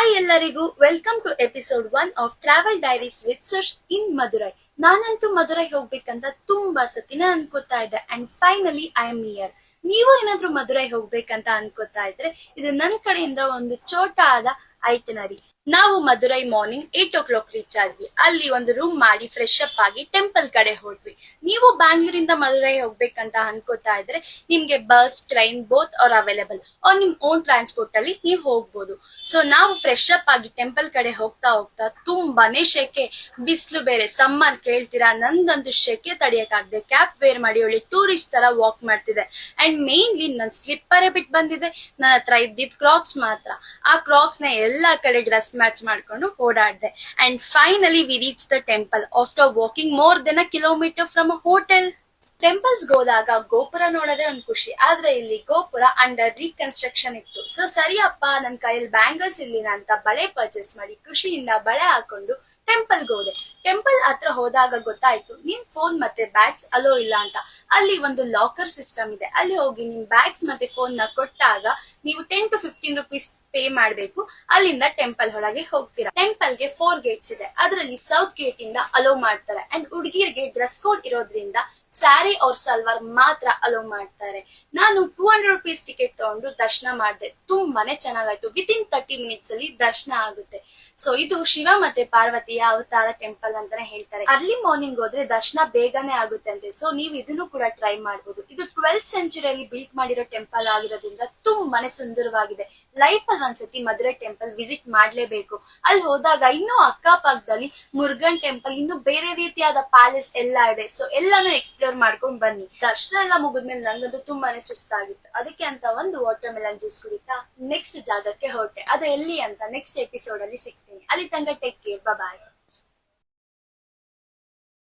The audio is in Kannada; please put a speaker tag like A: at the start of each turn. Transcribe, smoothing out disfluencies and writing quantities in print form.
A: ಹಾಯ್ ಎಲ್ಲರಿಗೂ welcome to episode 1 of travel diaries with Sush in Madurai. ನಾನಂತೂ ಮದುರೈ ಹೋಗ್ಬೇಕಂತ ತುಂಬಾ ಸತಿನ ಅನ್ಕೋತಾ ಇದ್ದೆ and finally I am near. ನೀವು ಏನಾದ್ರೂ ಮದುರೈ ಹೋಗ್ಬೇಕಂತ ಅನ್ಕೋತಾ ಇದ್ರೆ ಇದು ನನ್ನ ಕಡೆಯಿಂದ ಒಂದು ಚೋಟ ಆದ ಐಟನರಿ. ನಾವು ಮದುರೈ ಮಾರ್ನಿಂಗ್ 8 o'clock ರೀಚ್ ಆದ್ವಿ. ಅಲ್ಲಿ ಒಂದು ರೂಮ್ ಮಾಡಿ ಫ್ರೆಶ್ ಅಪ್ ಆಗಿ ಟೆಂಪಲ್ ಕಡೆ ಹೋದ್ವಿ. ನೀವು ಬ್ಯಾಂಗ್ಳೂರಿಂದ ಮದುರೈ ಹೋಗ್ಬೇಕಂತ ಅನ್ಕೋತಾ ಇದ್ರೆ ನಿಮ್ಗೆ bus, train both are available or ನಿಮ್ ಓನ್ ಟ್ರಾನ್ಸ್ಪೋರ್ಟ್ ಅಲ್ಲಿ ನೀವು ಹೋಗ್ಬೋದು. ಸೊ ನಾವು ಫ್ರೆಶ್ ಅಪ್ ಆಗಿ ಟೆಂಪಲ್ ಕಡೆ ಹೋಗ್ತಾ ಹೋಗ್ತಾ ತುಂಬಾನೇ ಶೆಕೆ, ಬಿಸಿಲು ಬೇರೆ, ಸಮ್ಮರ್ ಕೇಳ್ತೀರಾ, ನಂದಂತೂ ಶೆಕೆ ತಡಿಯಕ್ಕಾಗದೆ ಕ್ಯಾಪ್ ವೇರ್ ಮಾಡಿ ಒಳ್ಳೆ ಟೂರಿಸ್ಟ್ ತರ ವಾಕ್ ಮಾಡ್ತಿದೆ. ಅಂಡ್ ಮೇನ್ಲಿ ನನ್ ಸ್ಲಿಪ್ಪರೇ ಬಿಟ್ಟು ಬಂದಿದೆ. ನನ್ನ ಹತ್ರ ಇದ್ದಿದ್ ಕ್ರಾಕ್ಸ್ ಮಾತ್ರ. ಆ ಕ್ರಾಕ್ಸ್ ನ ಎಲ್ಲಾ ಕಡೆ ಡ್ರೆಸ್ ಮ್ಯಾಚ್ ಮಾಡ್ಕೊಂಡು ಓಡಾಡ್ದೆ. And finally we reach the temple after walking more than a kilometre from a hotel. Temples ಹೋದಾಗ ಗೋಪುರ ನೋಡೋದೇ ಒಂದ್ ಖುಷಿ, ಆದ್ರೆ ಇಲ್ಲಿ ಗೋಪುರ ಅಂಡರ್ ರೀಕನ್ಸ್ಟ್ರಕ್ಷನ್ ಇತ್ತು. ಸೊ ಸರಿಯಪ್ಪ, ನನ್ ಕೈಯಲ್ಲಿ ಬ್ಯಾಂಗಲ್ಸ್ ಇರ್ಲಿಲ್ಲ ಅಂತ ಬಳೆ ಪರ್ಚೇಸ್ ಮಾಡಿ ಖುಷಿಯಿಂದ ಬಳೆ ಹಾಕೊಂಡು ಟೆಂಪಲ್ ಹೋದೆ. ಟೆಂಪಲ್ ಹತ್ರ ಹೋದಾಗ ಗೊತ್ತಾಯ್ತು ನಿಮ್ ಫೋನ್ ಮತ್ತೆ ಬ್ಯಾಗ್ಸ್ ಅಲೋ ಇಲ್ಲ ಅಂತ. ಅಲ್ಲಿ ಒಂದು ಲಾಕರ್ ಸಿಸ್ಟಮ್ ಇದೆ. ಅಲ್ಲಿ ಹೋಗಿ ನಿಮ್ ಬ್ಯಾಗ್ಸ್ ಮತ್ತೆ ಫೋನ್ ನ ಕೊಟ್ಟಾಗ ನೀವು 10 to 15 rupees ಪೇ ಮಾಡ್ಬೇಕು. ಅಲ್ಲಿಂದ ಟೆಂಪಲ್ ಒಳಗೆ ಹೋಗ್ತೀರಾ. ಟೆಂಪಲ್ ಗೆ 4 ಗೇಟ್ಸ್ ಇದೆ. ಅದರಲ್ಲಿ ಸೌತ್ ಗೇಟ್ ಇಂದ ಅಲೋ ಮಾಡ್ತಾರೆ. ಅಂಡ್ ಹುಡುಗಿಯರಿಗೆ ಡ್ರೆಸ್ ಕೋಡ್ ಇರೋದ್ರಿಂದ ಸ್ಯಾರಿ ಅವ್ರ ಸಲ್ವಾರ್ ಮಾತ್ರ ಅಲೋ ಮಾಡ್ತಾರೆ. ನಾನು 200 rupees ಟಿಕೆಟ್ ತಗೊಂಡು ದರ್ಶನ ಮಾಡಿದೆ. ತುಂಬಾನೇ ಚೆನ್ನಾಗಾಯ್ತು. ವಿತಿನ್ 30 minutes ಅಲ್ಲಿ ದರ್ಶನ ಆಗುತ್ತೆ. ಸೊ ಇದು ಶಿವ ಮತ್ತೆ ಪಾರ್ವತಿಯ ಅವತಾರ ಟೆಂಪಲ್ ಅಂತಾನೆ ಹೇಳ್ತಾರೆ. ಅರ್ಲಿ ಮಾರ್ನಿಂಗ್ ಹೋದ್ರೆ ದರ್ಶನ ಬೇಗನೆ ಆಗುತ್ತೆ ಅಂತೆ. ಸೊ ನೀವು ಇದನ್ನು ಕೂಡ ಟ್ರೈ ಮಾಡಬಹುದು. ಇದು 12th century ಬಿಲ್ಟ್ ಮಾಡಿರೋ ಟೆಂಪಲ್ ಆಗಿರೋದ್ರಿಂದ ತುಂಬಾನೇ ಸುಂದರವಾಗಿದೆ. ಲೈಫ್ ಅಲ್ಲಿ ಒಂದ್ಸತಿ ಮಧುರೈ ಟೆಂಪಲ್ ವಿಸಿಟ್ ಮಾಡ್ಲೇಬೇಕು. ಅಲ್ಲಿ ಹೋದಾಗ ಇನ್ನೂ ಅಕ್ಕಪಕ್ಕದಲ್ಲಿ ಮುರುಗನ್ ಟೆಂಪಲ್, ಇನ್ನು ಬೇರೆ ರೀತಿಯಾದ ಪ್ಯಾಲೇಸ್ ಎಲ್ಲ ಇದೆ. ಸೊ ಎಲ್ಲಾನು ಎಕ್ಸ್ಪ್ಲೋರ್ ಮಾಡ್ಕೊಂಡ್ ಬನ್ನಿ. ದರ್ಶನ ಎಲ್ಲ ಮುಗಿದ್ಮೇಲೆ ನಂಗಂತೂ ತುಂಬಾನೇ ಸುಸ್ತಾಗಿತ್ತು. ಅದಕ್ಕೆ ಅಂತ ಒಂದು ವಾಟರ್ ಮೆಲನ್ ಜ್ಯೂಸ್ ಕುಡಿತಾ ನೆಕ್ಸ್ಟ್ ಜಾಗಕ್ಕೆ ಹೊರಟೆ. ಅದು ಎಲ್ಲಿ ಅಂತ ನೆಕ್ಸ್ಟ್ ಎಪಿಸೋಡ್ ಅಲ್ಲಿ ಸಿಗ್ತೀನಿ. ಅಲ್ಲಿ ತನಕ ಟೇಕ್ ಕೇರ್, ಬಾಯ್.